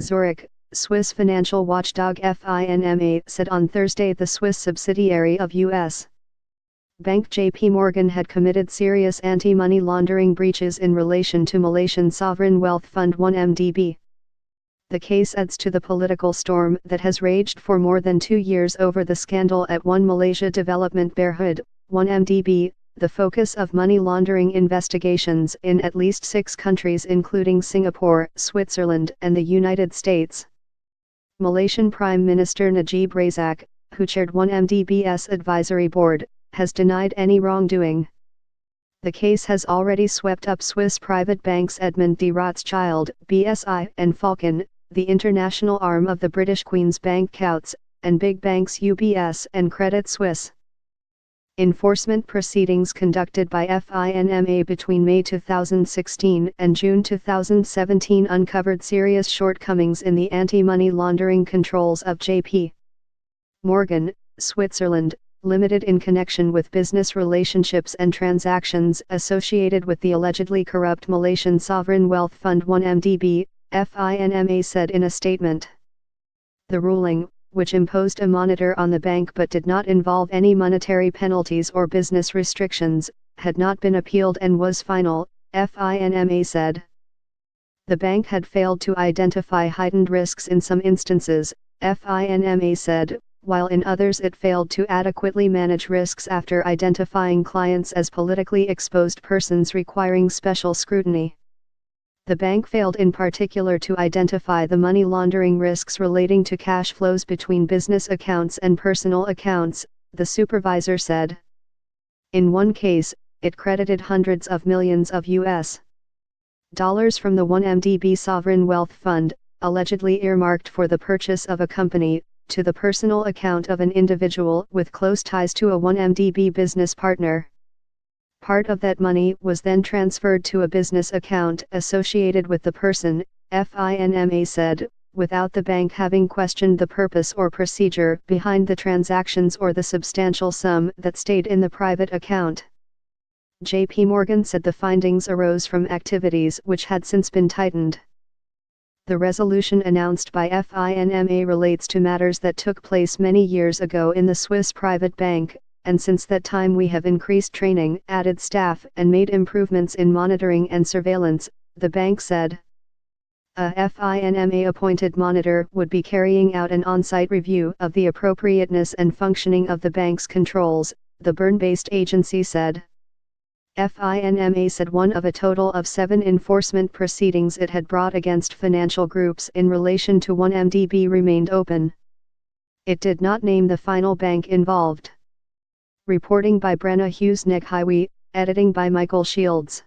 Zurich, Swiss financial watchdog FINMA said on Thursday the Swiss subsidiary of U.S. bank JPMorgan had committed serious anti-money laundering breaches in relation to Malaysian sovereign wealth fund 1MDB. The case adds to the political storm that has raged for more than 2 years over the scandal at One Malaysia Development Berhad, 1MDB, the focus of money laundering investigations in at least 6 countries including Singapore, Switzerland and the United States. Malaysian Prime Minister Najib Razak, who chaired 1MDB's advisory board, has denied any wrongdoing. The case has already swept up Swiss private banks Edmond de Rothschild, BSI, and Falcon, the international arm of the British Queen's Bank Coutts, and big banks UBS and Credit Suisse. Enforcement proceedings conducted by FINMA between May 2016 and June 2017 uncovered serious shortcomings in the anti-money laundering controls of JPMorgan, Switzerland, Limited in connection with business relationships and transactions associated with the allegedly corrupt Malaysian sovereign wealth fund 1MDB, FINMA said in a statement. The ruling, which imposed a monitor on the bank but did not involve any monetary penalties or business restrictions, had not been appealed and was final, FINMA said. The bank had failed to identify heightened risks in some instances, FINMA said, while in others it failed to adequately manage risks after identifying clients as politically exposed persons requiring special scrutiny. The bank failed in particular to identify the money laundering risks relating to cash flows between business accounts and personal accounts, the supervisor said. In one case, it credited hundreds of millions of US dollars from the 1MDB sovereign wealth fund, allegedly earmarked for the purchase of a company, to the personal account of an individual with close ties to a 1MDB business partner. Part of that money was then transferred to a business account associated with the person, FINMA said, without the bank having questioned the purpose or procedure behind the transactions or the substantial sum that stayed in the private account. JPMorgan said the findings arose from activities which had since been tightened. The resolution announced by FINMA relates to matters that took place many years ago in the Swiss private bank, and since that time we have increased training, added staff and made improvements in monitoring and surveillance, the bank said. A FINMA-appointed monitor would be carrying out an on-site review of the appropriateness and functioning of the bank's controls, the Bern-based agency said. FINMA said one of a total of 7 enforcement proceedings it had brought against financial groups in relation to 1MDB remained open. It did not name the final bank involved. Reporting by Brenna Hughes-Neghiwi, editing by Michael Shields.